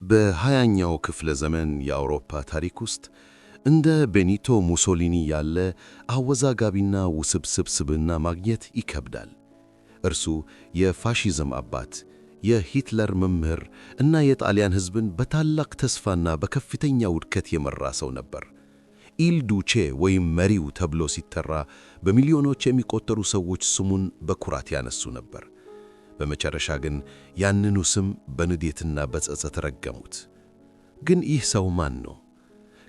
በሃያኛው ክፍለ ዘመን የአውሮፓ ታሪክ ውስጥ እንደ ቤኒቶ ሙሶሊኒ ያለ አወዛጋቢና ውስብስብ ስብዕና ማግኘት ይከብዳል። እርሱ የፋሺዝም አባት፣ የሂትለር መምህር እና የጣሊያን ሕዝብን በታላቅ ተስፋና በከፍተኛ ውድቀት የመራ ሰው ነበር። ኢል ዱቼ ወይም መሪው ተብሎ ሲጠራ በሚሊዮኖች የሚቆጠሩ ሰዎች ስሙን በኩራት ያነሱ ነበር። በመጨረሻ ግን ያንኑ ስም በንዴትና በጸጸት ረገሙት። ግን ይህ ሰው ማን ነው?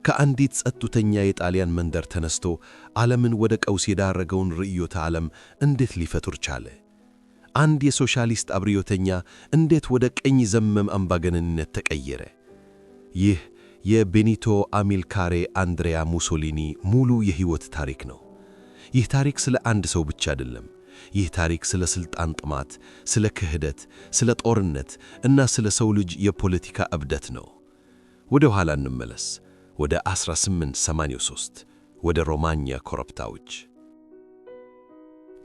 ከአንዲት ጸጥተኛ የጣሊያን መንደር ተነስቶ ዓለምን ወደ ቀውስ የዳረገውን ርዕዮተ ዓለም እንዴት ሊፈጥር ቻለ? አንድ የሶሻሊስት አብዮተኛ እንዴት ወደ ቀኝ ዘመም አምባገነንነት ተቀየረ? ይህ የቤኒቶ አሚልካሬ አንድሪያ ሙሶሊኒ ሙሉ የሕይወት ታሪክ ነው። ይህ ታሪክ ስለ አንድ ሰው ብቻ አይደለም። ይህ ታሪክ ስለ ሥልጣን ጥማት፣ ስለ ክህደት፣ ስለ ጦርነት እና ስለ ሰው ልጅ የፖለቲካ እብደት ነው። ወደ ኋላ እንመለስ፣ ወደ 1883 ወደ ሮማኛ ኮረብታዎች።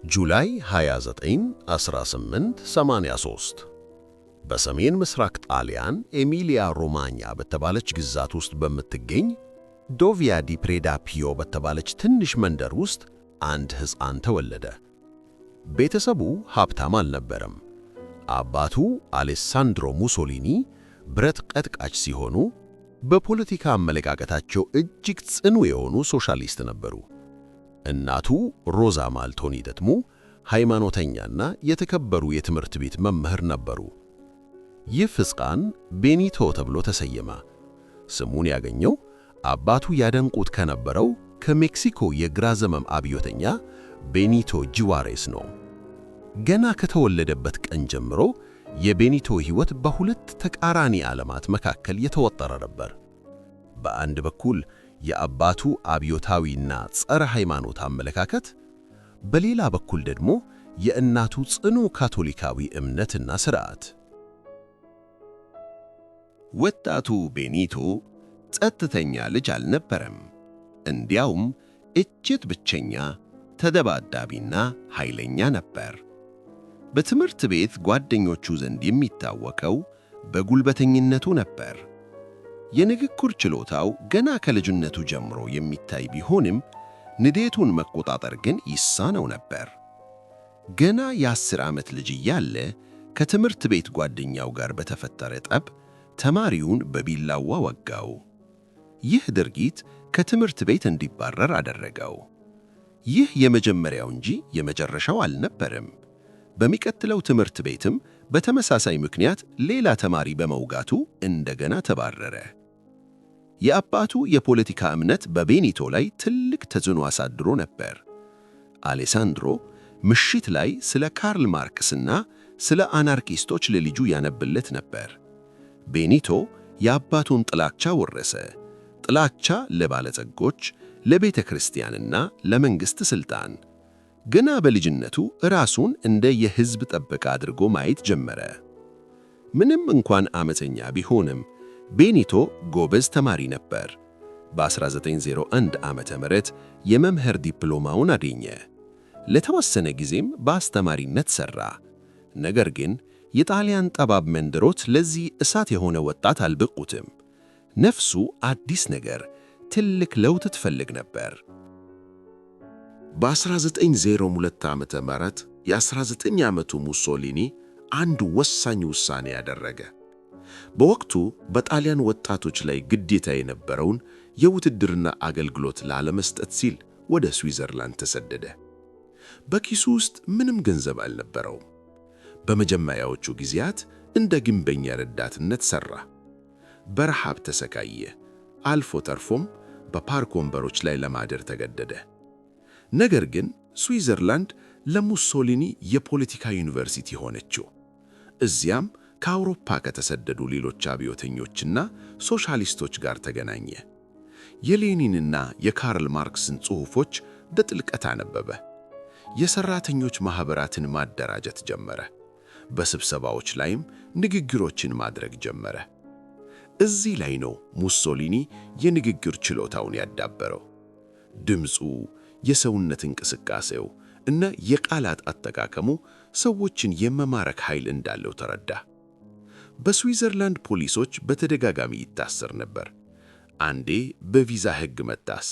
ጁላይ 29 1883 በሰሜን ምስራቅ ጣሊያን ኤሚሊያ ሮማኛ በተባለች ግዛት ውስጥ በምትገኝ ዶቪያ ዲ ፕሬዳፒዮ በተባለች ትንሽ መንደር ውስጥ አንድ ሕፃን ተወለደ። ቤተሰቡ ሀብታም አልነበረም። አባቱ አሌሳንድሮ ሙሶሊኒ ብረት ቀጥቃጭ ሲሆኑ በፖለቲካ አመለካከታቸው እጅግ ጽኑ የሆኑ ሶሻሊስት ነበሩ። እናቱ ሮዛ ማልቶኒ ደግሞ ሃይማኖተኛና የተከበሩ የትምህርት ቤት መምህር ነበሩ። ይህ ሕፃን ቤኒቶ ተብሎ ተሰየመ። ስሙን ያገኘው አባቱ ያደንቁት ከነበረው ከሜክሲኮ የግራ ዘመም አብዮተኛ ቤኒቶ ጁዋሬስ ነው። ገና ከተወለደበት ቀን ጀምሮ የቤኒቶ ሕይወት በሁለት ተቃራኒ ዓለማት መካከል የተወጠረ ነበር። በአንድ በኩል የአባቱ አብዮታዊና ጸረ ሃይማኖት አመለካከት፣ በሌላ በኩል ደግሞ የእናቱ ጽኑ ካቶሊካዊ እምነትና ሥርዓት። ወጣቱ ቤኒቶ ጸጥተኛ ልጅ አልነበረም። እንዲያውም እጅግ ብቸኛ፣ ተደባዳቢና ኃይለኛ ነበር። በትምህርት ቤት ጓደኞቹ ዘንድ የሚታወቀው በጉልበተኝነቱ ነበር። የንግግር ችሎታው ገና ከልጅነቱ ጀምሮ የሚታይ ቢሆንም ንዴቱን መቆጣጠር ግን ይሳነው ነበር። ገና የ10 ዓመት ልጅ እያለ ከትምህርት ቤት ጓደኛው ጋር በተፈጠረ ጠብ ተማሪውን በቢላዋ ወጋው። ይህ ድርጊት ከትምህርት ቤት እንዲባረር አደረገው። ይህ የመጀመሪያው እንጂ የመጨረሻው አልነበረም። በሚቀጥለው ትምህርት ቤትም በተመሳሳይ ምክንያት ሌላ ተማሪ በመውጋቱ እንደገና ተባረረ። የአባቱ የፖለቲካ እምነት በቤኒቶ ላይ ትልቅ ተጽዕኖ አሳድሮ ነበር። አሌሳንድሮ ምሽት ላይ ስለ ካርል ማርክስና ስለ አናርኪስቶች ለልጁ ያነብለት ነበር። ቤኒቶ የአባቱን ጥላቻ ወረሰ። ጥላቻ ለባለጸጎች፣ ለቤተ ክርስቲያንና ለመንግሥት ሥልጣን። ገና በልጅነቱ ራሱን እንደ የሕዝብ ጠበቃ አድርጎ ማየት ጀመረ። ምንም እንኳን ዓመፀኛ ቢሆንም ቤኒቶ ጎበዝ ተማሪ ነበር። በ1901 ዓመተ ምህረት የመምህር ዲፕሎማውን አገኘ። ለተወሰነ ጊዜም በአስተማሪነት ሠራ። ነገር ግን የጣሊያን ጠባብ መንደሮች ለዚህ እሳት የሆነ ወጣት አልበቁትም። ነፍሱ አዲስ ነገር፣ ትልቅ ለውጥ ትፈልግ ነበር። በ1902 ዓመተ ምህረት የ19 ዓመቱ ሙሶሊኒ አንድ ወሳኝ ውሳኔ ያደረገ። በወቅቱ በጣሊያን ወጣቶች ላይ ግዴታ የነበረውን የውትድርና አገልግሎት ላለመስጠት ሲል ወደ ስዊዘርላንድ ተሰደደ። በኪሱ ውስጥ ምንም ገንዘብ አልነበረውም። በመጀመሪያዎቹ ጊዜያት እንደ ግንበኛ ረዳትነት ሠራ። በረሃብ ተሰቃየ። አልፎ ተርፎም በፓርክ ወንበሮች ላይ ለማደር ተገደደ። ነገር ግን ስዊዘርላንድ ለሙሶሊኒ የፖለቲካ ዩኒቨርሲቲ ሆነችው። እዚያም ከአውሮፓ ከተሰደዱ ሌሎች አብዮተኞችና ሶሻሊስቶች ጋር ተገናኘ። የሌኒንና የካርል ማርክስን ጽሑፎች በጥልቀት አነበበ። የሠራተኞች ማኅበራትን ማደራጀት ጀመረ። በስብሰባዎች ላይም ንግግሮችን ማድረግ ጀመረ። እዚህ ላይ ነው ሙሶሊኒ የንግግር ችሎታውን ያዳበረው። ድምፁ፣ የሰውነት እንቅስቃሴው እና የቃላት አጠቃቀሙ ሰዎችን የመማረክ ኃይል እንዳለው ተረዳ። በስዊዘርላንድ ፖሊሶች በተደጋጋሚ ይታሰር ነበር። አንዴ በቪዛ ሕግ መጣስ፣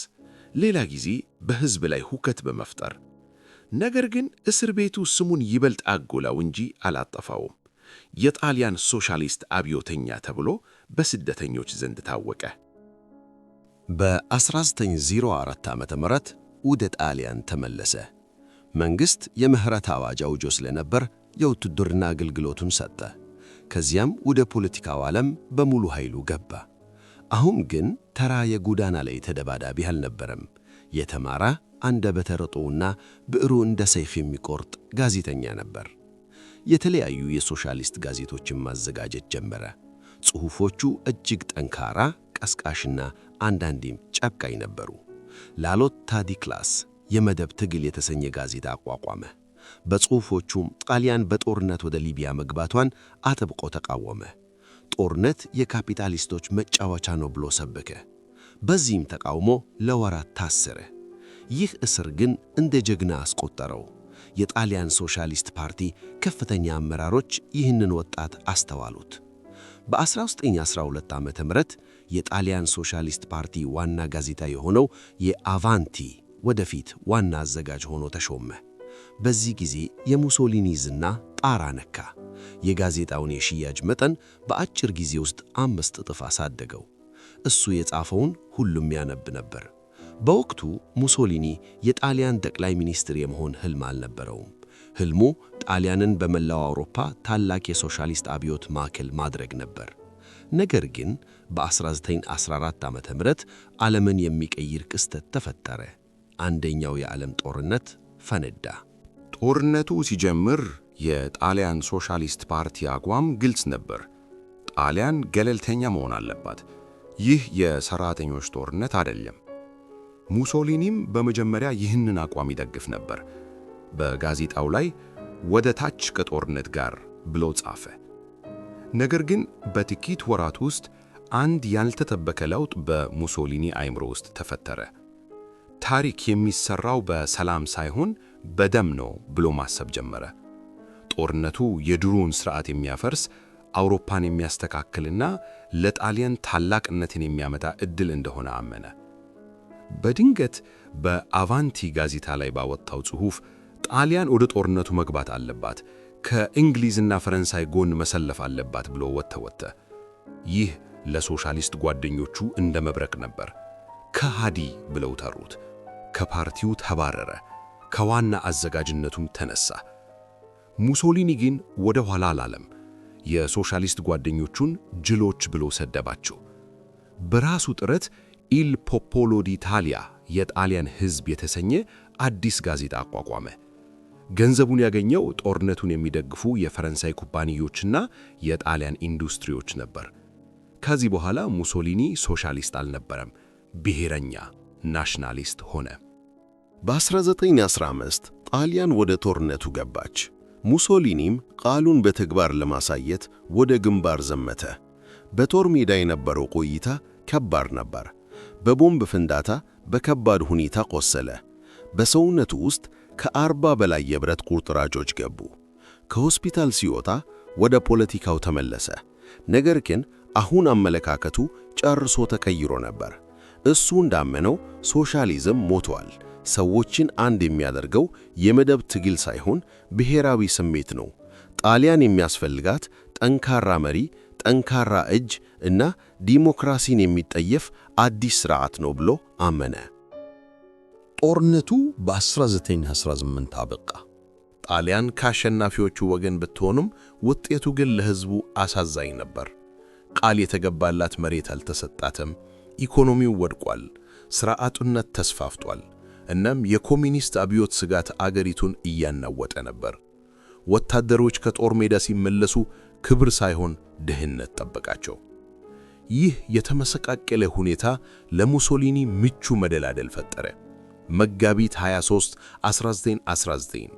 ሌላ ጊዜ በሕዝብ ላይ ሁከት በመፍጠር። ነገር ግን እስር ቤቱ ስሙን ይበልጥ አጎላው እንጂ አላጠፋውም። የጣሊያን ሶሻሊስት አብዮተኛ ተብሎ በስደተኞች ዘንድ ታወቀ። በ1904 ዓመተ ምህረት ወደ ጣሊያን ተመለሰ። መንግሥት የምህረት አዋጅ አውጆ ስለነበር የውትድርና አገልግሎቱን ሰጠ። ከዚያም ወደ ፖለቲካው ዓለም በሙሉ ኃይሉ ገባ። አሁን ግን ተራ የጎዳና ላይ ተደባዳቢ አልነበረም። የተማረ አንደበተ ርቱዕና ብዕሩ እንደ ሰይፍ የሚቆርጥ ጋዜጠኛ ነበር። የተለያዩ የሶሻሊስት ጋዜጦችን ማዘጋጀት ጀመረ። ጽሑፎቹ እጅግ ጠንካራ፣ ቀስቃሽና አንዳንዴም ጨካኝ ነበሩ። ላሎታ ዲ ክላስ የመደብ ትግል የተሰኘ ጋዜጣ አቋቋመ። በጽሑፎቹም ጣሊያን በጦርነት ወደ ሊቢያ መግባቷን አጥብቆ ተቃወመ። ጦርነት የካፒታሊስቶች መጫወቻ ነው ብሎ ሰበከ። በዚህም ተቃውሞ ለወራት ታሰረ። ይህ እስር ግን እንደ ጀግና አስቆጠረው። የጣሊያን ሶሻሊስት ፓርቲ ከፍተኛ አመራሮች ይህንን ወጣት አስተዋሉት። በ1912 ዓመተ ምህረት የጣሊያን ሶሻሊስት ፓርቲ ዋና ጋዜጣ የሆነው የአቫንቲ ወደፊት ዋና አዘጋጅ ሆኖ ተሾመ። በዚህ ጊዜ የሙሶሊኒ ዝና ጣራ ነካ። የጋዜጣውን የሽያጭ መጠን በአጭር ጊዜ ውስጥ 5 እጥፍ አሳደገው። እሱ የጻፈውን ሁሉም ያነብ ነበር። በወቅቱ ሙሶሊኒ የጣሊያን ጠቅላይ ሚኒስትር የመሆን ሕልም አልነበረውም። ሕልሙ ጣሊያንን በመላው አውሮፓ ታላቅ የሶሻሊስት አብዮት ማዕከል ማድረግ ነበር። ነገር ግን በ1914 ዓመተ ምህረት ዓለምን የሚቀይር ክስተት ተፈጠረ። አንደኛው የዓለም ጦርነት ፈነዳ። ጦርነቱ ሲጀምር የጣሊያን ሶሻሊስት ፓርቲ አቋም ግልጽ ነበር። ጣሊያን ገለልተኛ መሆን አለባት። ይህ የሰራተኞች ጦርነት አይደለም። ሙሶሊኒም በመጀመሪያ ይህንን አቋም ይደግፍ ነበር። በጋዜጣው ላይ ወደ ታች ከጦርነት ጋር ብሎ ጻፈ። ነገር ግን በጥቂት ወራት ውስጥ አንድ ያልተጠበቀ ለውጥ በሙሶሊኒ አእምሮ ውስጥ ተፈጠረ። ታሪክ የሚሰራው በሰላም ሳይሆን በደም ነው ብሎ ማሰብ ጀመረ። ጦርነቱ የድሮውን ሥርዓት የሚያፈርስ፣ አውሮፓን የሚያስተካክልና ለጣሊያን ታላቅነትን የሚያመጣ ዕድል እንደሆነ አመነ። በድንገት በአቫንቲ ጋዜጣ ላይ ባወጣው ጽሑፍ ጣሊያን ወደ ጦርነቱ መግባት አለባት፣ ከእንግሊዝና ፈረንሳይ ጎን መሰለፍ አለባት ብሎ ወተወተ። ይህ ለሶሻሊስት ጓደኞቹ እንደ መብረቅ ነበር። ከሃዲ ብለው ጠሩት። ከፓርቲው ተባረረ፣ ከዋና አዘጋጅነቱም ተነሳ። ሙሶሊኒ ግን ወደ ኋላ አላለም። የሶሻሊስት ጓደኞቹን ጅሎች ብሎ ሰደባቸው። በራሱ ጥረት ኢል ፖፖሎ ዲታሊያ የጣሊያን ሕዝብ የተሰኘ አዲስ ጋዜጣ አቋቋመ። ገንዘቡን ያገኘው ጦርነቱን የሚደግፉ የፈረንሳይ ኩባንያዎችና የጣሊያን ኢንዱስትሪዎች ነበር። ከዚህ በኋላ ሙሶሊኒ ሶሻሊስት አልነበረም፣ ብሔረኛ ናሽናሊስት ሆነ። በ1915 ጣሊያን ወደ ጦርነቱ ገባች። ሙሶሊኒም ቃሉን በተግባር ለማሳየት ወደ ግንባር ዘመተ። በጦር ሜዳ የነበረው ቆይታ ከባድ ነበር። በቦምብ ፍንዳታ በከባድ ሁኔታ ቆሰለ። በሰውነቱ ውስጥ ከ40 በላይ የብረት ቁርጥራጮች ገቡ። ከሆስፒታል ሲወጣ ወደ ፖለቲካው ተመለሰ። ነገር ግን አሁን አመለካከቱ ጨርሶ ተቀይሮ ነበር። እሱ እንዳመነው ሶሻሊዝም ሞቷል። ሰዎችን አንድ የሚያደርገው የመደብ ትግል ሳይሆን ብሔራዊ ስሜት ነው። ጣሊያን የሚያስፈልጋት ጠንካራ መሪ፣ ጠንካራ እጅ እና ዲሞክራሲን የሚጠየፍ አዲስ ሥርዓት ነው ብሎ አመነ። ጦርነቱ በ1918 አበቃ። ጣሊያን ከአሸናፊዎቹ ወገን ብትሆንም ውጤቱ ግን ለሕዝቡ አሳዛኝ ነበር። ቃል የተገባላት መሬት አልተሰጣትም። ኢኮኖሚው ወድቋል። ሥራ አጥነት ተስፋፍቷል። እናም የኮሚኒስት አብዮት ስጋት አገሪቱን እያናወጠ ነበር። ወታደሮች ከጦር ሜዳ ሲመለሱ ክብር ሳይሆን ድህነት ጠበቃቸው። ይህ የተመሰቃቀለ ሁኔታ ለሙሶሊኒ ምቹ መደላደል ፈጠረ። መጋቢት 23 1919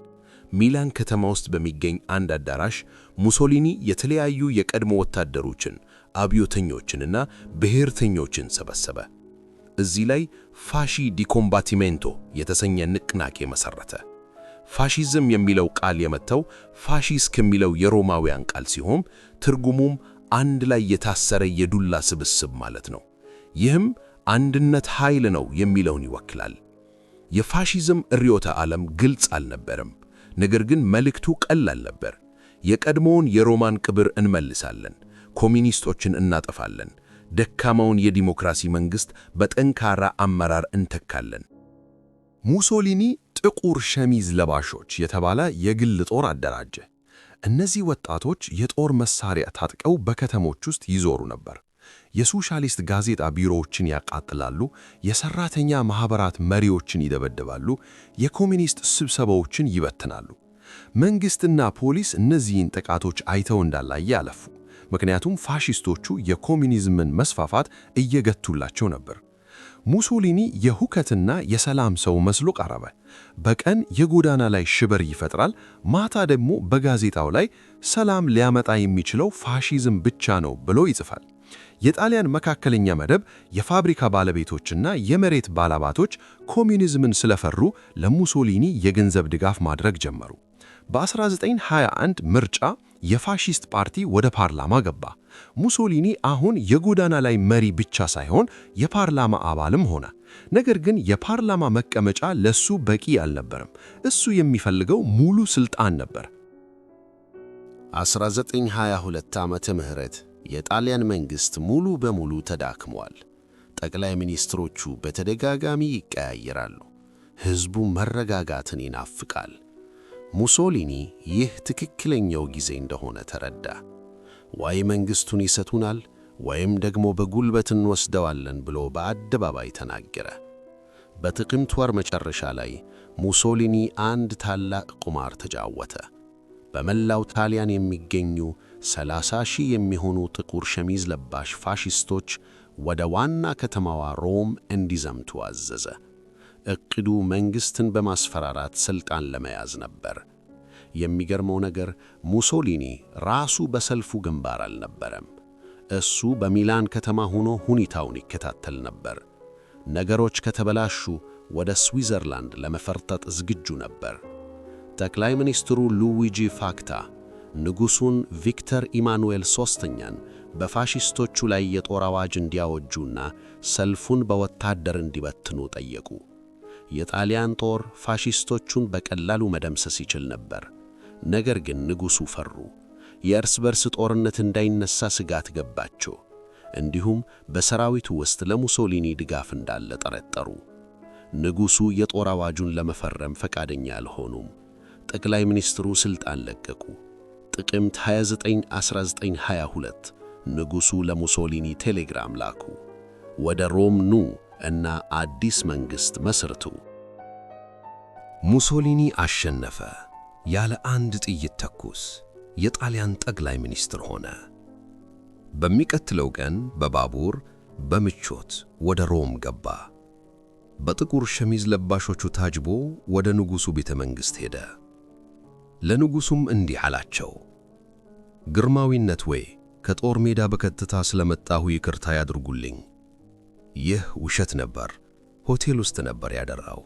ሚላን ከተማ ውስጥ በሚገኝ አንድ አዳራሽ ሙሶሊኒ የተለያዩ የቀድሞ ወታደሮችን፣ አብዮተኞችንና ብሔርተኞችን ሰበሰበ። እዚህ ላይ ፋሺ ዲ ኮምባቲሜንቶ የተሰኘ ንቅናቄ መሰረተ። ፋሺዝም የሚለው ቃል የመጣው ፋሺስ ከሚለው የሮማውያን ቃል ሲሆን ትርጉሙም አንድ ላይ የታሰረ የዱላ ስብስብ ማለት ነው። ይህም አንድነት ኃይል ነው የሚለውን ይወክላል። የፋሺዝም ርዕዮተ ዓለም ግልጽ አልነበረም፣ ነገር ግን መልእክቱ ቀላል ነበር። የቀድሞውን የሮማን ክብር እንመልሳለን፣ ኮሚኒስቶችን እናጠፋለን፣ ደካማውን የዲሞክራሲ መንግሥት በጠንካራ አመራር እንተካለን። ሙሶሊኒ ጥቁር ሸሚዝ ለባሾች የተባለ የግል ጦር አደራጀ። እነዚህ ወጣቶች የጦር መሳሪያ ታጥቀው በከተሞች ውስጥ ይዞሩ ነበር። የሶሻሊስት ጋዜጣ ቢሮዎችን ያቃጥላሉ፣ የሰራተኛ ማኅበራት መሪዎችን ይደበድባሉ፣ የኮሚኒስት ስብሰባዎችን ይበትናሉ። መንግሥትና ፖሊስ እነዚህን ጥቃቶች አይተው እንዳላየ አለፉ። ምክንያቱም ፋሺስቶቹ የኮሚኒዝምን መስፋፋት እየገቱላቸው ነበር። ሙሶሊኒ የሁከትና የሰላም ሰው መስሎ ቀረበ። በቀን የጎዳና ላይ ሽብር ይፈጥራል፣ ማታ ደግሞ በጋዜጣው ላይ ሰላም ሊያመጣ የሚችለው ፋሺዝም ብቻ ነው ብሎ ይጽፋል። የጣሊያን መካከለኛ መደብ የፋብሪካ ባለቤቶችና የመሬት ባላባቶች ኮሚኒዝምን ስለፈሩ ለሙሶሊኒ የገንዘብ ድጋፍ ማድረግ ጀመሩ። በ1921 ምርጫ የፋሺስት ፓርቲ ወደ ፓርላማ ገባ። ሙሶሊኒ አሁን የጎዳና ላይ መሪ ብቻ ሳይሆን የፓርላማ አባልም ሆነ። ነገር ግን የፓርላማ መቀመጫ ለሱ በቂ አልነበረም። እሱ የሚፈልገው ሙሉ ስልጣን ነበር። 1922 ዓመተ ምህረት የጣሊያን መንግሥት ሙሉ በሙሉ ተዳክሟል። ጠቅላይ ሚኒስትሮቹ በተደጋጋሚ ይቀያየራሉ። ሕዝቡ መረጋጋትን ይናፍቃል። ሙሶሊኒ ይህ ትክክለኛው ጊዜ እንደሆነ ተረዳ። ወይ መንግሥቱን ይሰጡናል ወይም ደግሞ በጉልበት እንወስደዋለን ብሎ በአደባባይ ተናገረ። በጥቅምት ወር መጨረሻ ላይ ሙሶሊኒ አንድ ታላቅ ቁማር ተጫወተ። በመላው ጣሊያን የሚገኙ 30,000 የሚሆኑ ጥቁር ሸሚዝ ለባሽ ፋሺስቶች ወደ ዋና ከተማዋ ሮም እንዲዘምቱ አዘዘ። ዕቅዱ መንግሥትን በማስፈራራት ሥልጣን ለመያዝ ነበር። የሚገርመው ነገር ሙሶሊኒ ራሱ በሰልፉ ግንባር አልነበረም። እሱ በሚላን ከተማ ሆኖ ሁኔታውን ይከታተል ነበር። ነገሮች ከተበላሹ ወደ ስዊዘርላንድ ለመፈርጠጥ ዝግጁ ነበር። ጠቅላይ ሚኒስትሩ ሉዊጂ ፋክታ ንጉሡን ቪክተር ኢማኑኤል ሦስተኛን በፋሺስቶቹ ላይ የጦር አዋጅ እንዲያወጁና ሰልፉን በወታደር እንዲበትኑ ጠየቁ። የጣሊያን ጦር ፋሺስቶቹን በቀላሉ መደምሰስ ይችል ነበር። ነገር ግን ንጉሡ ፈሩ። የእርስ በርስ ጦርነት እንዳይነሳ ስጋት ገባቸው። እንዲሁም በሰራዊቱ ውስጥ ለሙሶሊኒ ድጋፍ እንዳለ ጠረጠሩ። ንጉሡ የጦር አዋጁን ለመፈረም ፈቃደኛ አልሆኑም። ጠቅላይ ሚኒስትሩ ሥልጣን ለቀቁ። ጥቅምት 29 1922 ንጉሡ ለሙሶሊኒ ቴሌግራም ላኩ። ወደ ሮም ኑ እና አዲስ መንግሥት መስርቱ። ሙሶሊኒ አሸነፈ። ያለ አንድ ጥይት ተኩስ የጣሊያን ጠቅላይ ሚኒስትር ሆነ። በሚቀጥለው ቀን በባቡር በምቾት ወደ ሮም ገባ። በጥቁር ሸሚዝ ለባሾቹ ታጅቦ ወደ ንጉሡ ቤተ መንግሥት ሄደ። ለንጉሡም እንዲህ አላቸው፣ ግርማዊነት ወይ ከጦር ሜዳ በቀጥታ ስለመጣሁ ይቅርታ ያድርጉልኝ። ይህ ውሸት ነበር። ሆቴል ውስጥ ነበር ያደራው።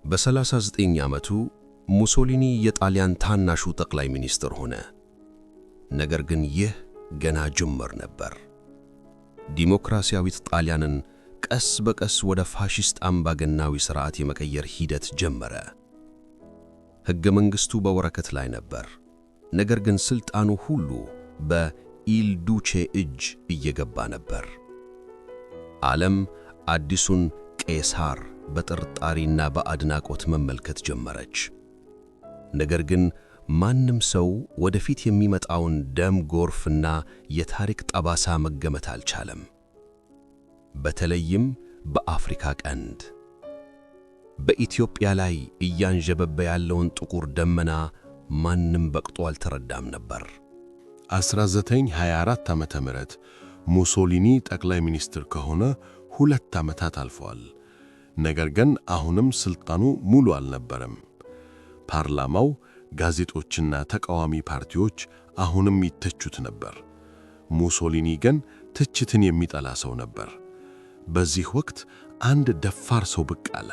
በ39 ዓመቱ ሙሶሊኒ የጣሊያን ታናሹ ጠቅላይ ሚኒስትር ሆነ። ነገር ግን ይህ ገና ጅምር ነበር። ዲሞክራሲያዊት ጣሊያንን ቀስ በቀስ ወደ ፋሺስት አምባገናዊ ሥርዓት የመቀየር ሂደት ጀመረ። ሕገ መንግሥቱ በወረቀት ላይ ነበር። ነገር ግን ሥልጣኑ ሁሉ በኢል ዱቼ እጅ እየገባ ነበር። ዓለም አዲሱን ቄሳር በጥርጣሬና በአድናቆት መመልከት ጀመረች። ነገር ግን ማንም ሰው ወደፊት የሚመጣውን ደም ጎርፍና የታሪክ ጠባሳ መገመት አልቻለም። በተለይም በአፍሪካ ቀንድ በኢትዮጵያ ላይ እያንዣበበ ያለውን ጥቁር ደመና ማንም በቅጦ አልተረዳም ነበር። 1924 ዓመተ ምህረት ሙሶሊኒ ጠቅላይ ሚኒስትር ከሆነ 2 ዓመታት አልፈዋል። ነገር ግን አሁንም ሥልጣኑ ሙሉ አልነበረም። ፓርላማው፣ ጋዜጦችና ተቃዋሚ ፓርቲዎች አሁንም ይተቹት ነበር። ሙሶሊኒ ግን ትችትን የሚጠላ ሰው ነበር። በዚህ ወቅት አንድ ደፋር ሰው ብቅ አለ።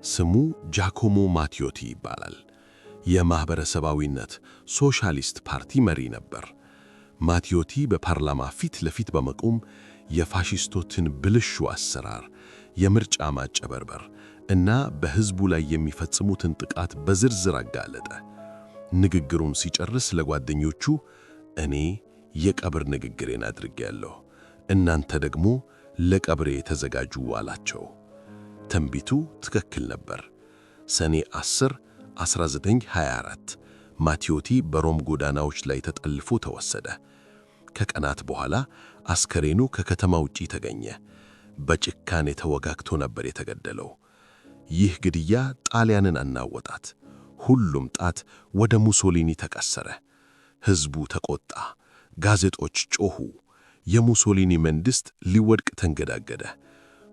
ስሙ ጃኮሞ ማቲዮቲ ይባላል። የማኅበረሰባዊነት ሶሻሊስት ፓርቲ መሪ ነበር። ማቴዎቲ በፓርላማ ፊት ለፊት በመቆም የፋሺስቶችን ብልሹ አሰራር፣ የምርጫ ማጭበርበር እና በሕዝቡ ላይ የሚፈጽሙትን ጥቃት በዝርዝር አጋለጠ። ንግግሩን ሲጨርስ ለጓደኞቹ እኔ የቀብር ንግግሬን አድርጌያለሁ፣ እናንተ ደግሞ ለቀብሬ ተዘጋጁ አላቸው። ትንቢቱ ትክክል ነበር። ሰኔ 10 1924 ማቴዎቲ በሮም ጎዳናዎች ላይ ተጠልፎ ተወሰደ። ከቀናት በኋላ አስከሬኑ ከከተማ ውጪ ተገኘ። በጭካኔ ተወጋግቶ ነበር የተገደለው። ይህ ግድያ ጣሊያንን አናወጣት። ሁሉም ጣት ወደ ሙሶሊኒ ተቀሰረ። ሕዝቡ ተቆጣ፣ ጋዜጦች ጮኹ። የሙሶሊኒ መንግሥት ሊወድቅ ተንገዳገደ።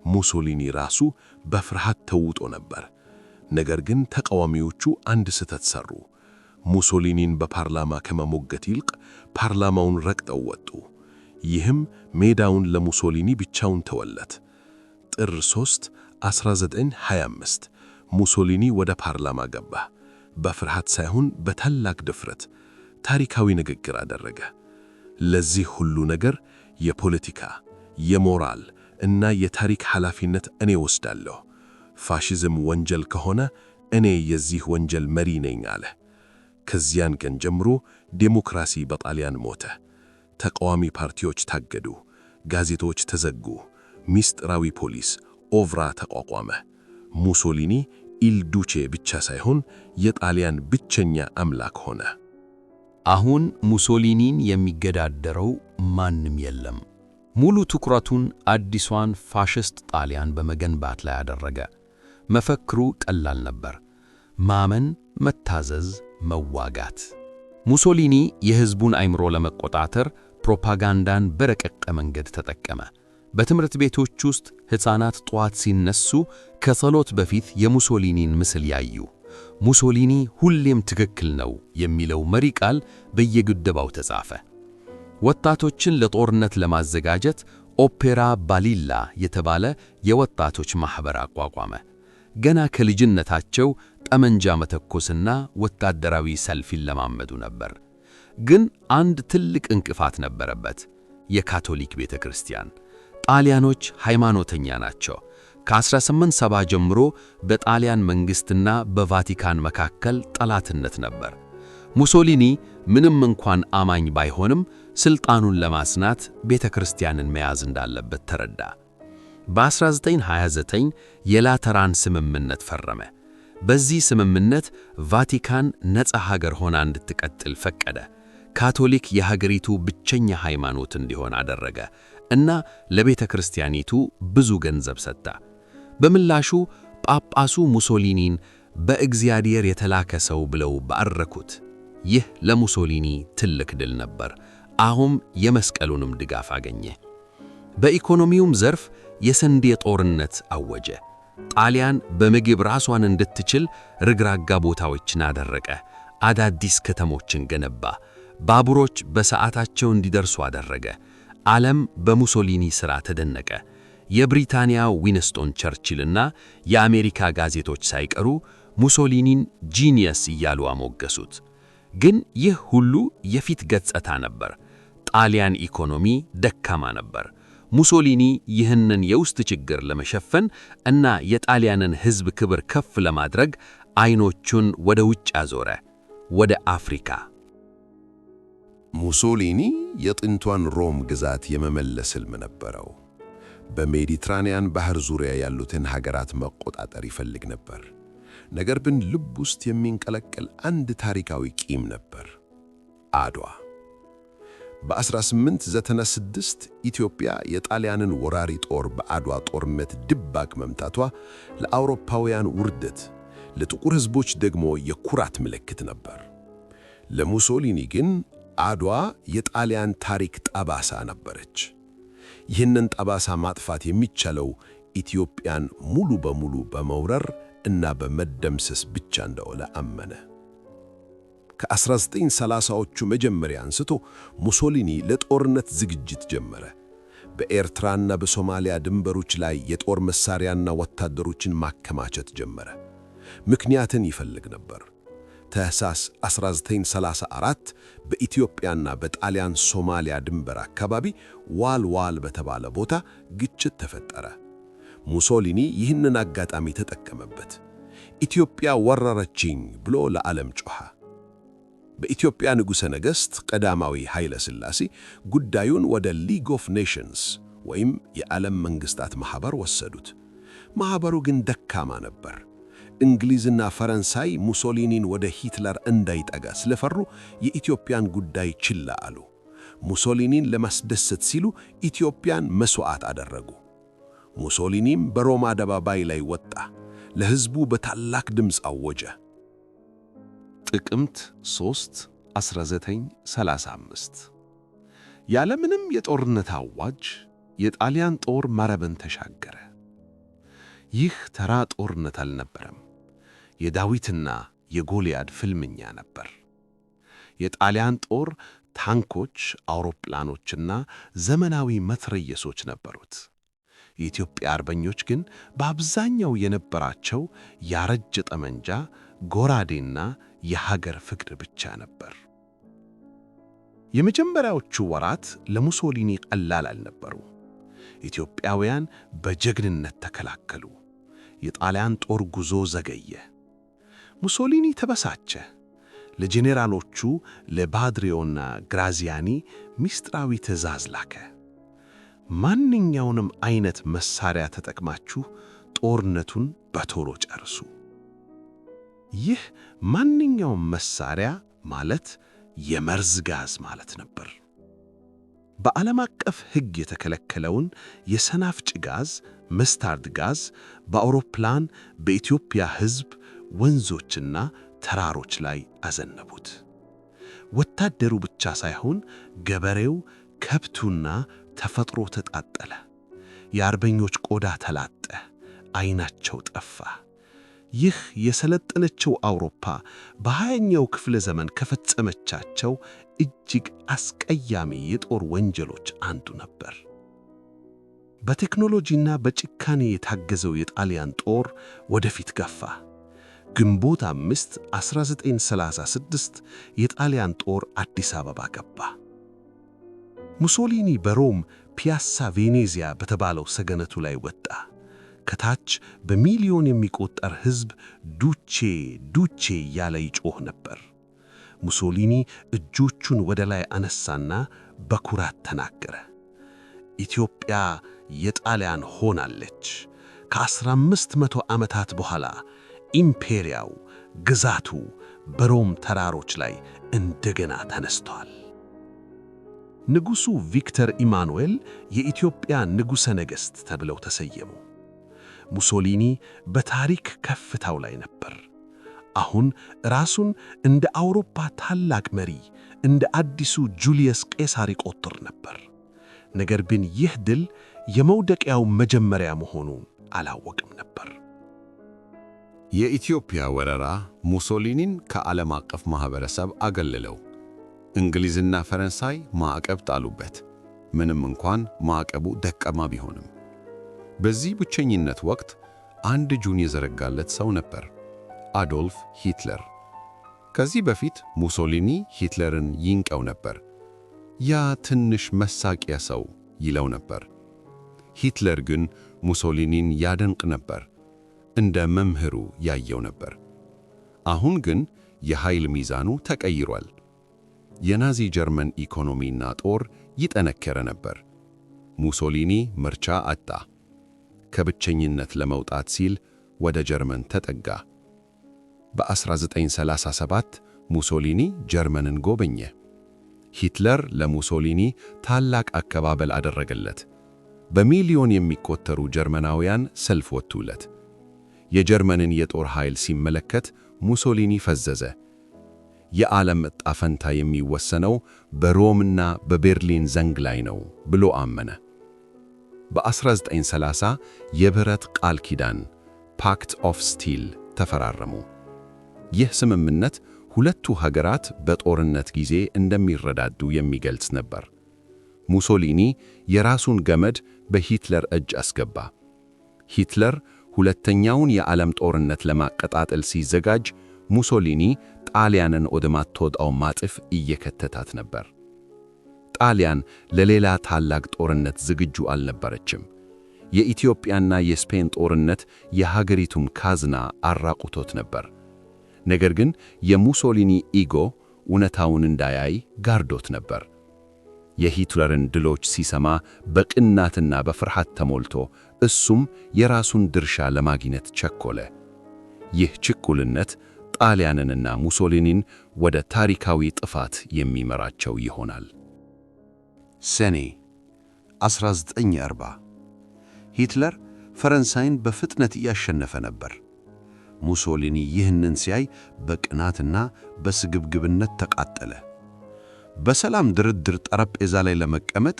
ሙሶሊኒ ራሱ በፍርሃት ተውጦ ነበር። ነገር ግን ተቃዋሚዎቹ አንድ ስህተት ሠሩ። ሙሶሊኒን በፓርላማ ከመሞገት ይልቅ ፓርላማውን ረግጠው ወጡ። ይህም ሜዳውን ለሙሶሊኒ ብቻውን ተወለት። ጥር 3 1925 ሙሶሊኒ ወደ ፓርላማ ገባ። በፍርሃት ሳይሆን በታላቅ ድፍረት ታሪካዊ ንግግር አደረገ። ለዚህ ሁሉ ነገር የፖለቲካ፣ የሞራል እና የታሪክ ኃላፊነት እኔ ወስዳለሁ። ፋሺዝም ወንጀል ከሆነ እኔ የዚህ ወንጀል መሪ ነኝ አለ። ከዚያን ቀን ጀምሮ ዴሞክራሲ በጣሊያን ሞተ። ተቃዋሚ ፓርቲዎች ታገዱ፣ ጋዜጦች ተዘጉ፣ ሚስጥራዊ ፖሊስ ኦቭራ ተቋቋመ። ሙሶሊኒ ኢል ዱቼ ብቻ ሳይሆን የጣሊያን ብቸኛ አምላክ ሆነ። አሁን ሙሶሊኒን የሚገዳደረው ማንም የለም። ሙሉ ትኩረቱን አዲሷን ፋሽስት ጣሊያን በመገንባት ላይ አደረገ። መፈክሩ ቀላል ነበር፤ ማመን፣ መታዘዝ፣ መዋጋት። ሙሶሊኒ የሕዝቡን አእምሮ ለመቆጣጠር ፕሮፓጋንዳን በረቀቀ መንገድ ተጠቀመ። በትምህርት ቤቶች ውስጥ ሕፃናት ጠዋት ሲነሱ ከጸሎት በፊት የሙሶሊኒን ምስል ያዩ። ሙሶሊኒ ሁሌም ትክክል ነው የሚለው መሪ ቃል በየግድባው ተጻፈ። ወጣቶችን ለጦርነት ለማዘጋጀት ኦፔራ ባሊላ የተባለ የወጣቶች ማኅበር አቋቋመ። ገና ከልጅነታቸው ጠመንጃ መተኮስና ወታደራዊ ሰልፍ ይለማመዱ ነበር። ግን አንድ ትልቅ እንቅፋት ነበረበት፤ የካቶሊክ ቤተ ክርስቲያን። ጣሊያኖች ሃይማኖተኛ ናቸው። ከ1870 ጀምሮ በጣሊያን መንግሥትና በቫቲካን መካከል ጠላትነት ነበር። ሙሶሊኒ ምንም እንኳን አማኝ ባይሆንም ሥልጣኑን ለማጽናት ቤተ ክርስቲያንን መያዝ እንዳለበት ተረዳ። በ1929 የላተራን ስምምነት ፈረመ። በዚህ ስምምነት ቫቲካን ነፃ ሀገር ሆና እንድትቀጥል ፈቀደ። ካቶሊክ የሀገሪቱ ብቸኛ ሃይማኖት እንዲሆን አደረገ እና ለቤተ ክርስቲያኒቱ ብዙ ገንዘብ ሰጠ። በምላሹ ጳጳሱ ሙሶሊኒን በእግዚአብሔር የተላከ ሰው ብለው ባረኩት። ይህ ለሙሶሊኒ ትልቅ ድል ነበር። አሁን የመስቀሉንም ድጋፍ አገኘ። በኢኮኖሚውም ዘርፍ የስንዴ ጦርነት አወጀ። ጣሊያን በምግብ ራሷን እንድትችል ርግራጋ ቦታዎችን አደረቀ። አዳዲስ ከተሞችን ገነባ። ባቡሮች በሰዓታቸው እንዲደርሱ አደረገ። ዓለም በሙሶሊኒ ሥራ ተደነቀ። የብሪታንያ ዊንስቶን ቸርችልና የአሜሪካ ጋዜጦች ሳይቀሩ ሙሶሊኒን ጂኒየስ እያሉ አሞገሱት። ግን ይህ ሁሉ የፊት ገጽታ ነበር። ጣሊያን ኢኮኖሚ ደካማ ነበር። ሙሶሊኒ ይህንን የውስጥ ችግር ለመሸፈን እና የጣሊያንን ሕዝብ ክብር ከፍ ለማድረግ ዓይኖቹን ወደ ውጭ አዞረ፣ ወደ አፍሪካ። ሙሶሊኒ የጥንቷን ሮም ግዛት የመመለስ ሕልም ነበረው። በሜዲትራንያን ባህር ዙሪያ ያሉትን ሀገራት መቆጣጠር ይፈልግ ነበር። ነገር ግን ልብ ውስጥ የሚንቀለቀል አንድ ታሪካዊ ቂም ነበር፤ አድዋ። በ1896 ኢትዮጵያ የጣሊያንን ወራሪ ጦር በአድዋ ጦርነት ድባቅ መምታቷ ለአውሮፓውያን ውርደት፣ ለጥቁር ሕዝቦች ደግሞ የኩራት ምልክት ነበር። ለሙሶሊኒ ግን አድዋ የጣሊያን ታሪክ ጠባሳ ነበረች። ይህንን ጠባሳ ማጥፋት የሚቻለው ኢትዮጵያን ሙሉ በሙሉ በመውረር እና በመደምሰስ ብቻ እንደሆነ አመነ። ከ1930ዎቹ መጀመሪያ አንስቶ ሙሶሊኒ ለጦርነት ዝግጅት ጀመረ። በኤርትራና በሶማሊያ ድንበሮች ላይ የጦር መሳሪያና ወታደሮችን ማከማቸት ጀመረ። ምክንያትን ይፈልግ ነበር። ታኅሳስ 1934 በኢትዮጵያና በጣሊያን ሶማሊያ ድንበር አካባቢ ዋልዋል በተባለ ቦታ ግጭት ተፈጠረ። ሙሶሊኒ ይህንን አጋጣሚ ተጠቀመበት። ኢትዮጵያ ወረረችኝ ብሎ ለዓለም ጮኸ። በኢትዮጵያ ንጉሠ ነገሥት ቀዳማዊ ኃይለ ሥላሴ ጉዳዩን ወደ ሊግ ኦፍ ኔሽንስ ወይም የዓለም መንግሥታት ማኅበር ወሰዱት። ማኅበሩ ግን ደካማ ነበር። እንግሊዝና ፈረንሳይ ሙሶሊኒን ወደ ሂትለር እንዳይጠጋ ስለፈሩ የኢትዮጵያን ጉዳይ ችላ አሉ። ሙሶሊኒን ለማስደሰት ሲሉ ኢትዮጵያን መሥዋዕት አደረጉ። ሙሶሊኒም በሮማ አደባባይ ላይ ወጣ። ለሕዝቡ በታላቅ ድምፅ አወጀ። ጥቅምት 3 1935 ያለምንም የጦርነት አዋጅ የጣሊያን ጦር መረብን ተሻገረ። ይህ ተራ ጦርነት አልነበረም። የዳዊትና የጎልያድ ፍልምኛ ነበር። የጣሊያን ጦር ታንኮች፣ አውሮፕላኖችና ዘመናዊ መትረየሶች ነበሩት። የኢትዮጵያ አርበኞች ግን በአብዛኛው የነበራቸው ያረጀ ጠመንጃ፣ ጎራዴና የሀገር ፍቅር ብቻ ነበር። የመጀመሪያዎቹ ወራት ለሙሶሊኒ ቀላል አልነበሩ። ኢትዮጵያውያን በጀግንነት ተከላከሉ። የጣሊያን ጦር ጉዞ ዘገየ። ሙሶሊኒ ተበሳጨ። ለጄኔራሎቹ ለባድሪዮና ግራዚያኒ ምስጢራዊ ትዕዛዝ ላከ። ማንኛውንም አይነት መሳሪያ ተጠቅማችሁ ጦርነቱን በቶሎ ጨርሱ። ይህ ማንኛውም መሳሪያ ማለት የመርዝ ጋዝ ማለት ነበር። በዓለም አቀፍ ሕግ የተከለከለውን የሰናፍጭ ጋዝ መስታርድ ጋዝ በአውሮፕላን በኢትዮጵያ ሕዝብ፣ ወንዞችና ተራሮች ላይ አዘነቡት። ወታደሩ ብቻ ሳይሆን ገበሬው፣ ከብቱና ተፈጥሮ ተጣጠለ። የአርበኞች ቆዳ ተላጠ፣ ዓይናቸው ጠፋ። ይህ የሰለጠነችው አውሮፓ በ20ኛው ክፍለ ዘመን ከፈጸመቻቸው እጅግ አስቀያሚ የጦር ወንጀሎች አንዱ ነበር። በቴክኖሎጂና በጭካኔ የታገዘው የጣሊያን ጦር ወደፊት ገፋ። ግንቦት 5 1936 የጣሊያን ጦር አዲስ አበባ ገባ። ሙሶሊኒ በሮም ፒያሳ ቬኔዚያ በተባለው ሰገነቱ ላይ ወጣ። ከታች በሚሊዮን የሚቆጠር ሕዝብ ዱቼ ዱቼ እያለ ይጮህ ነበር። ሙሶሊኒ እጆቹን ወደ ላይ አነሳና በኩራት ተናገረ። ኢትዮጵያ የጣሊያን ሆናለች። ከ1500 ዓመታት በኋላ ኢምፔሪያው ግዛቱ በሮም ተራሮች ላይ እንደገና ተነስቷል። ንጉሡ ቪክተር ኢማኑኤል የኢትዮጵያ ንጉሠ ነገሥት ተብለው ተሰየሙ። ሙሶሊኒ በታሪክ ከፍታው ላይ ነበር። አሁን ራሱን እንደ አውሮፓ ታላቅ መሪ፣ እንደ አዲሱ ጁልየስ ቄሳር ይቆጥር ነበር። ነገር ግን ይህ ድል የመውደቂያው መጀመሪያ መሆኑን አላወቅም ነበር። የኢትዮጵያ ወረራ ሙሶሊኒን ከዓለም አቀፍ ማኅበረሰብ አገለለው። እንግሊዝና ፈረንሳይ ማዕቀብ ጣሉበት፣ ምንም እንኳን ማዕቀቡ ደካማ ቢሆንም። በዚህ ብቸኝነት ወቅት አንድ እጁን የዘረጋለት ሰው ነበር፣ አዶልፍ ሂትለር። ከዚህ በፊት ሙሶሊኒ ሂትለርን ይንቀው ነበር። ያ ትንሽ መሳቂያ ሰው ይለው ነበር። ሂትለር ግን ሙሶሊኒን ያደንቅ ነበር፣ እንደ መምህሩ ያየው ነበር። አሁን ግን የኃይል ሚዛኑ ተቀይሯል። የናዚ ጀርመን ኢኮኖሚና ጦር ይጠነከረ ነበር። ሙሶሊኒ ምርጫ አጣ። ከብቸኝነት ለመውጣት ሲል ወደ ጀርመን ተጠጋ። በ1937 ሙሶሊኒ ጀርመንን ጎበኘ። ሂትለር ለሙሶሊኒ ታላቅ አቀባበል አደረገለት። በሚሊዮን የሚቆጠሩ ጀርመናውያን ሰልፍ ወጡለት። የጀርመንን የጦር ኃይል ሲመለከት ሙሶሊኒ ፈዘዘ። የዓለም ዕጣ ፈንታ የሚወሰነው በሮምና በቤርሊን ዘንግ ላይ ነው ብሎ አመነ። በ1930 የብረት ቃል ኪዳን ፓክት ኦፍ ስቲል ተፈራረሙ። ይህ ስምምነት ሁለቱ ሀገራት በጦርነት ጊዜ እንደሚረዳዱ የሚገልጽ ነበር። ሙሶሊኒ የራሱን ገመድ በሂትለር እጅ አስገባ። ሂትለር ሁለተኛውን የዓለም ጦርነት ለማቀጣጠል ሲዘጋጅ ሙሶሊኒ ጣሊያንን ወደማትወጣው ማጥፍ እየከተታት ነበር። ጣሊያን ለሌላ ታላቅ ጦርነት ዝግጁ አልነበረችም። የኢትዮጵያና የስፔን ጦርነት የሀገሪቱን ካዝና አራቁቶት ነበር። ነገር ግን የሙሶሊኒ ኢጎ እውነታውን እንዳያይ ጋርዶት ነበር። የሂትለርን ድሎች ሲሰማ በቅናትና በፍርሃት ተሞልቶ እሱም የራሱን ድርሻ ለማግኘት ቸኮለ። ይህ ችኩልነት ጣሊያንንና ሙሶሊኒን ወደ ታሪካዊ ጥፋት የሚመራቸው ይሆናል። ሰኔ 1940 ሂትለር ፈረንሳይን በፍጥነት እያሸነፈ ነበር። ሙሶሊኒ ይህንን ሲያይ በቅናትና በስግብግብነት ተቃጠለ። በሰላም ድርድር ጠረጴዛ ላይ ለመቀመጥ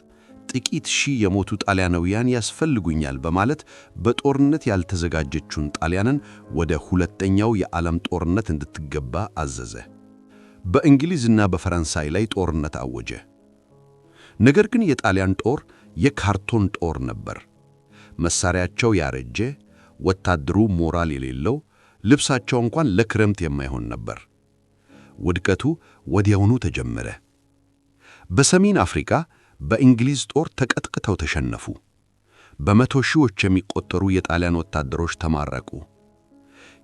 ጥቂት ሺህ የሞቱ ጣሊያናውያን ያስፈልጉኛል በማለት በጦርነት ያልተዘጋጀችውን ጣሊያንን ወደ ሁለተኛው የዓለም ጦርነት እንድትገባ አዘዘ። በእንግሊዝና በፈረንሳይ ላይ ጦርነት አወጀ። ነገር ግን የጣሊያን ጦር የካርቶን ጦር ነበር። መሳሪያቸው ያረጀ፣ ወታደሩ ሞራል የሌለው፣ ልብሳቸው እንኳን ለክረምት የማይሆን ነበር። ውድቀቱ ወዲያውኑ ተጀመረ። በሰሜን አፍሪካ በእንግሊዝ ጦር ተቀጥቅተው ተሸነፉ። በመቶ ሺዎች የሚቆጠሩ የጣሊያን ወታደሮች ተማረኩ።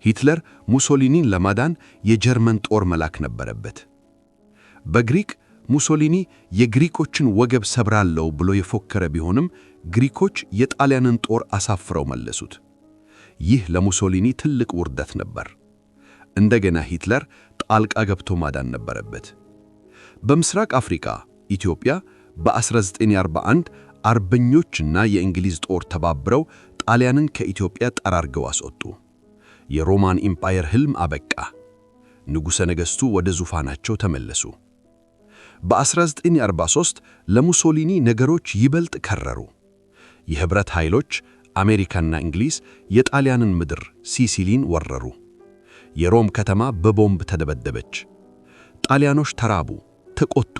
ሂትለር ሙሶሊኒን ለማዳን የጀርመን ጦር መላክ ነበረበት። በግሪክ ሙሶሊኒ የግሪኮችን ወገብ ሰብራለሁ ብሎ የፎከረ ቢሆንም ግሪኮች የጣሊያንን ጦር አሳፍረው መለሱት። ይህ ለሙሶሊኒ ትልቅ ውርደት ነበር። እንደገና ሂትለር ጣልቃ ገብቶ ማዳን ነበረበት። በምስራቅ አፍሪካ ኢትዮጵያ በ1941 አርበኞችና የእንግሊዝ ጦር ተባብረው ጣሊያንን ከኢትዮጵያ ጠራርገው አስወጡ። የሮማን ኢምፓየር ሕልም አበቃ። ንጉሠ ነገሥቱ ወደ ዙፋናቸው ተመለሱ። በ1943 ለሙሶሊኒ ነገሮች ይበልጥ ከረሩ። የህብረት ኃይሎች አሜሪካና እንግሊዝ የጣሊያንን ምድር ሲሲሊን ወረሩ። የሮም ከተማ በቦምብ ተደበደበች። ጣሊያኖች ተራቡ፣ ተቆጡ።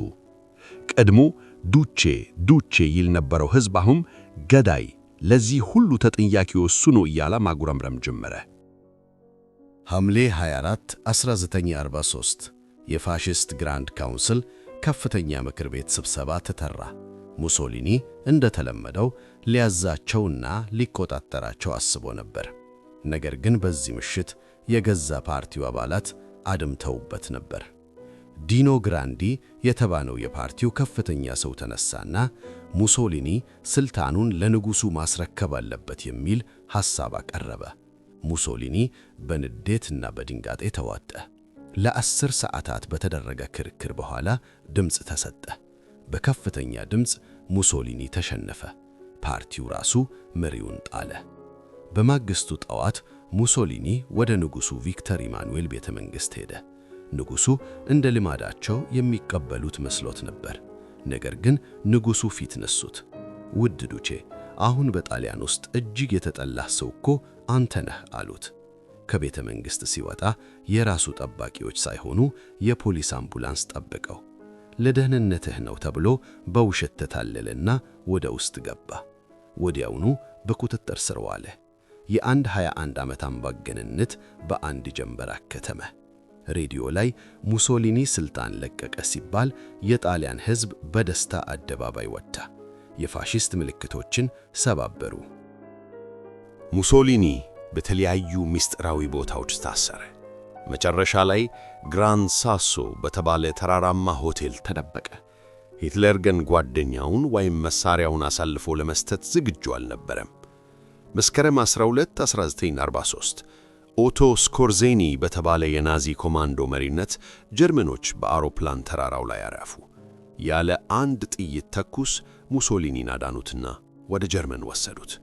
ቀድሞ ዱቼ ዱቼ ይል ነበረው ሕዝብ አሁን ገዳይ፣ ለዚህ ሁሉ ተጠያቂው እሱ ነው እያለ ማጉረምረም ጀመረ። ሐምሌ 24 1943 የፋሽስት ግራንድ ካውንስል ከፍተኛ ምክር ቤት ስብሰባ ተጠራ። ሙሶሊኒ እንደተለመደው ሊያዛቸውና ሊቆጣጠራቸው አስቦ ነበር። ነገር ግን በዚህ ምሽት የገዛ ፓርቲው አባላት አድምተውበት ነበር። ዲኖ ግራንዲ የተባለው የፓርቲው ከፍተኛ ሰው ተነሳና ሙሶሊኒ ስልጣኑን ለንጉሱ ማስረከብ አለበት የሚል ሐሳብ አቀረበ። ሙሶሊኒ በንዴትና በድንጋጤ ተዋጠ። ለ10 ሰዓታት በተደረገ ክርክር በኋላ ድምፅ ተሰጠ። በከፍተኛ ድምፅ ሙሶሊኒ ተሸነፈ። ፓርቲው ራሱ መሪውን ጣለ። በማግስቱ ጠዋት ሙሶሊኒ ወደ ንጉሱ ቪክተር ኢማኑኤል ቤተ መንግሥት ሄደ። ንጉሱ እንደ ልማዳቸው የሚቀበሉት መስሎት ነበር። ነገር ግን ንጉሱ ፊት ነሱት። ውድ ዱቼ፣ አሁን በጣሊያን ውስጥ እጅግ የተጠላህ ሰው እኮ አንተ ነህ አሉት። ከቤተ መንግሥት ሲወጣ የራሱ ጠባቂዎች ሳይሆኑ የፖሊስ አምቡላንስ ጠበቀው። ለደህንነትህ ነው ተብሎ በውሸት ተታለለና ወደ ውስጥ ገባ። ወዲያውኑ በቁጥጥር ስር ዋለ። የአንድ 21 ዓመት አምባገነንነት በአንድ ጀንበር አከተመ። ሬዲዮ ላይ ሙሶሊኒ ስልጣን ለቀቀ ሲባል የጣሊያን ሕዝብ በደስታ አደባባይ ወጣ። የፋሺስት ምልክቶችን ሰባበሩ። ሙሶሊኒ በተለያዩ ምስጢራዊ ቦታዎች ታሰረ። መጨረሻ ላይ ግራንድ ሳሶ በተባለ ተራራማ ሆቴል ተደበቀ። ሂትለር ግን ጓደኛውን ወይም መሳሪያውን አሳልፎ ለመስጠት ዝግጁ አልነበረም። መስከረም 12 1943 ኦቶ ስኮርዜኒ በተባለ የናዚ ኮማንዶ መሪነት ጀርመኖች በአውሮፕላን ተራራው ላይ አረፉ። ያለ አንድ ጥይት ተኩስ ሙሶሊኒን አዳኑትና ወደ ጀርመን ወሰዱት።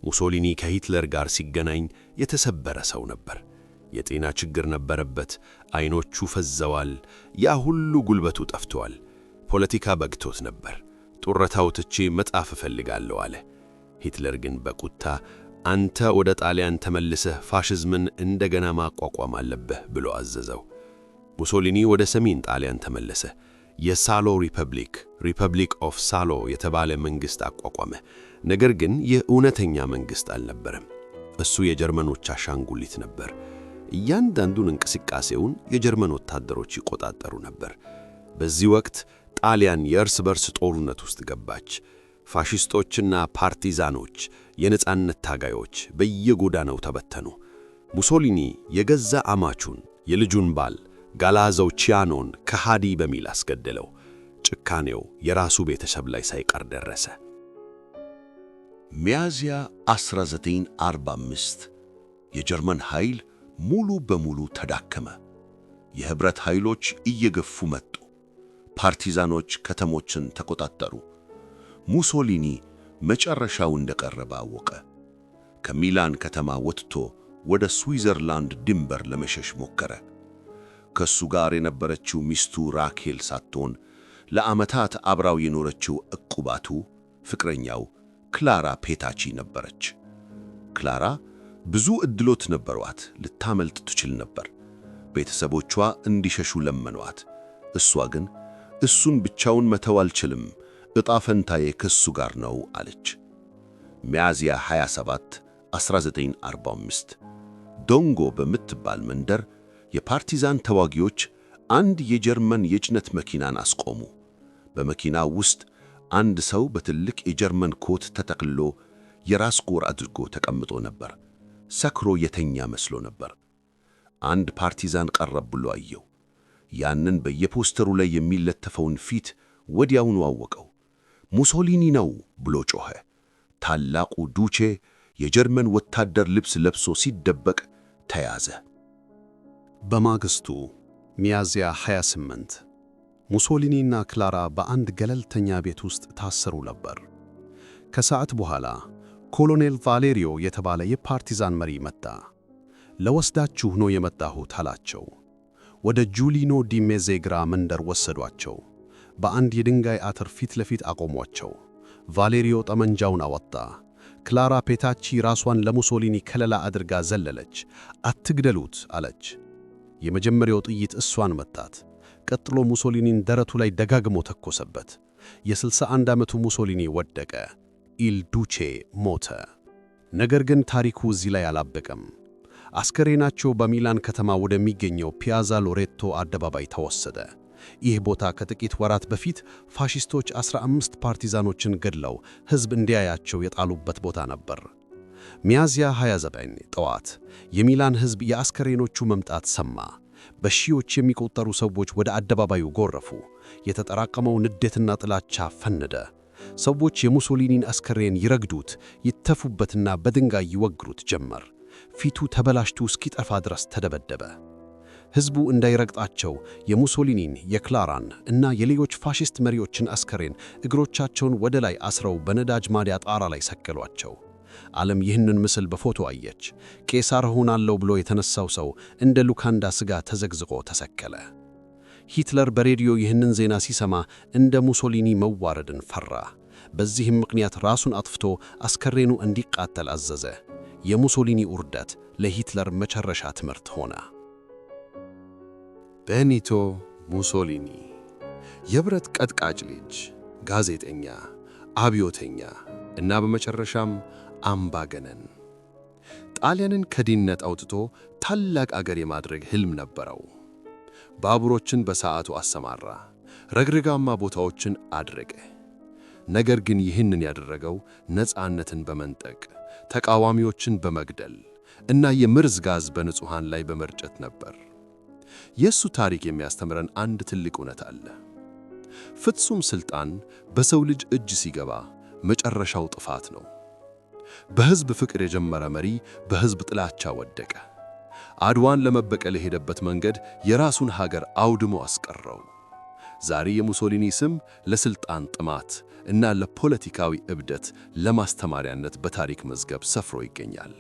ሙሶሊኒ ከሂትለር ጋር ሲገናኝ የተሰበረ ሰው ነበር። የጤና ችግር ነበረበት። አይኖቹ ፈዘዋል። ያ ሁሉ ጉልበቱ ጠፍቷል። ፖለቲካ በግቶት ነበር። ጡረታው ትቼ መጻፍ እፈልጋለሁ አለ። ሂትለር ግን በቁጣ አንተ ወደ ጣሊያን ተመልሰህ ፋሽዝምን እንደገና ማቋቋም አለብህ ብሎ አዘዘው። ሙሶሊኒ ወደ ሰሜን ጣሊያን ተመለሰ። የሳሎ ሪፐብሊክ ኦፍ ሳሎ የተባለ መንግሥት አቋቋመ። ነገር ግን ይህ እውነተኛ መንግሥት አልነበረም። እሱ የጀርመኖች አሻንጉሊት ነበር። እያንዳንዱን እንቅስቃሴውን የጀርመን ወታደሮች ይቆጣጠሩ ነበር። በዚህ ወቅት ጣሊያን የእርስ በርስ ጦርነት ውስጥ ገባች። ፋሺስቶችና ፓርቲዛኖች፣ የነጻነት ታጋዮች በየጎዳናው ተበተኑ። ሙሶሊኒ የገዛ አማቹን የልጁን ባል ጋላዞ ቺያኖን ከሃዲ በሚል አስገደለው። ጭካኔው የራሱ ቤተሰብ ላይ ሳይቀር ደረሰ። ሚያዝያ 1945 የጀርመን ኃይል ሙሉ በሙሉ ተዳከመ። የህብረት ኃይሎች እየገፉ መጡ። ፓርቲዛኖች ከተሞችን ተቆጣጠሩ። ሙሶሊኒ መጨረሻው እንደቀረበ አወቀ። ከሚላን ከተማ ወጥቶ ወደ ስዊዘርላንድ ድንበር ለመሸሽ ሞከረ። ከሱ ጋር የነበረችው ሚስቱ ራኬል ሳትሆን ለዓመታት አብራው የኖረችው ዕቁባቱ ፍቅረኛው ክላራ ፔታቺ ነበረች። ክላራ ብዙ ዕድሎች ነበሯት፣ ልታመልጥ ትችል ነበር። ቤተሰቦቿ እንዲሸሹ ለመኗት። እሷ ግን እሱን ብቻውን መተው አልችልም፣ ዕጣ ፈንታዬ ከሱ ጋር ነው አለች። ሚያዝያ 27 1945 ዶንጎ በምትባል መንደር የፓርቲዛን ተዋጊዎች አንድ የጀርመን የጭነት መኪናን አስቆሙ። በመኪናው ውስጥ አንድ ሰው በትልቅ የጀርመን ኮት ተጠቅልሎ የራስ ቁር አድርጎ ተቀምጦ ነበር። ሰክሮ የተኛ መስሎ ነበር። አንድ ፓርቲዛን ቀረብ ብሎ አየው። ያንን በየፖስተሩ ላይ የሚለጠፈውን ፊት ወዲያውኑ አወቀው። ሙሶሊኒ ነው ብሎ ጮኸ። ታላቁ ዱቼ የጀርመን ወታደር ልብስ ለብሶ ሲደበቅ ተያዘ። በማግስቱ ሚያዝያ 28 ሙሶሊኒና ክላራ በአንድ ገለልተኛ ቤት ውስጥ ታሰሩ ነበር። ከሰዓት በኋላ ኮሎኔል ቫሌሪዮ የተባለ የፓርቲዛን መሪ መጣ። ለወስዳችሁ ነው የመጣሁት አላቸው። ወደ ጁሊኖ ዲ ሜዜግራ መንደር ወሰዷቸው። በአንድ የድንጋይ አጥር ፊት ለፊት አቆሟቸው። ቫሌሪዮ ጠመንጃውን አወጣ። ክላራ ፔታቺ ራሷን ለሙሶሊኒ ከለላ አድርጋ ዘለለች። አትግደሉት አለች። የመጀመሪያው ጥይት እሷን መታት። ቀጥሎ ሙሶሊኒን ደረቱ ላይ ደጋግሞ ተኮሰበት። የ61 ዓመቱ ሙሶሊኒ ወደቀ። ኢል ዱቼ ሞተ። ነገር ግን ታሪኩ እዚህ ላይ አላበቀም። አስከሬናቸው በሚላን ከተማ ወደሚገኘው ፒያዛ ሎሬቶ አደባባይ ተወሰደ። ይህ ቦታ ከጥቂት ወራት በፊት ፋሺስቶች 15 ፓርቲዛኖችን ገድለው ሕዝብ እንዲያያቸው የጣሉበት ቦታ ነበር። ሚያዝያ 29 ጠዋት የሚላን ሕዝብ የአስከሬኖቹ መምጣት ሰማ። በሺዎች የሚቆጠሩ ሰዎች ወደ አደባባዩ ጎረፉ። የተጠራቀመው ንዴትና ጥላቻ ፈነደ። ሰዎች የሙሶሊኒን አስከሬን ይረግዱት፣ ይተፉበትና በድንጋይ ይወግሩት ጀመር። ፊቱ ተበላሽቶ እስኪጠፋ ድረስ ተደበደበ። ሕዝቡ እንዳይረግጣቸው የሙሶሊኒን፣ የክላራን እና የሌሎች ፋሺስት መሪዎችን አስከሬን እግሮቻቸውን ወደ ላይ አስረው በነዳጅ ማደያ ጣራ ላይ ሰቀሏቸው። ዓለም ይህንን ምስል በፎቶ አየች። ቄሳር ሆናለሁ ብሎ የተነሳው ሰው እንደ ሉካንዳ ሥጋ ተዘግዝቆ ተሰቀለ። ሂትለር በሬዲዮ ይህንን ዜና ሲሰማ እንደ ሙሶሊኒ መዋረድን ፈራ። በዚህም ምክንያት ራሱን አጥፍቶ አስከሬኑ እንዲቃጠል አዘዘ። የሙሶሊኒ ውርደት ለሂትለር መጨረሻ ትምህርት ሆነ። ቤኒቶ ሙሶሊኒ የብረት ቀጥቃጭ ልጅ፣ ጋዜጠኛ፣ አብዮተኛ እና በመጨረሻም አምባገነን። ጣሊያንን ከድህነት አውጥቶ ታላቅ አገር የማድረግ ሕልም ነበረው። ባቡሮችን በሰዓቱ አሰማራ፣ ረግረጋማ ቦታዎችን አድረገ። ነገር ግን ይህንን ያደረገው ነፃነትን በመንጠቅ ተቃዋሚዎችን በመግደል እና የመርዝ ጋዝ በንጹሃን ላይ በመርጨት ነበር። የሱ ታሪክ የሚያስተምረን አንድ ትልቅ እውነት አለ። ፍጹም ስልጣን በሰው ልጅ እጅ ሲገባ መጨረሻው ጥፋት ነው። በሕዝብ ፍቅር የጀመረ መሪ በሕዝብ ጥላቻ ወደቀ። አድዋን ለመበቀል የሄደበት መንገድ የራሱን ሀገር አውድሞ አስቀረው። ዛሬ የሙሶሊኒ ስም ለስልጣን ጥማት እና ለፖለቲካዊ እብደት ለማስተማሪያነት በታሪክ መዝገብ ሰፍሮ ይገኛል።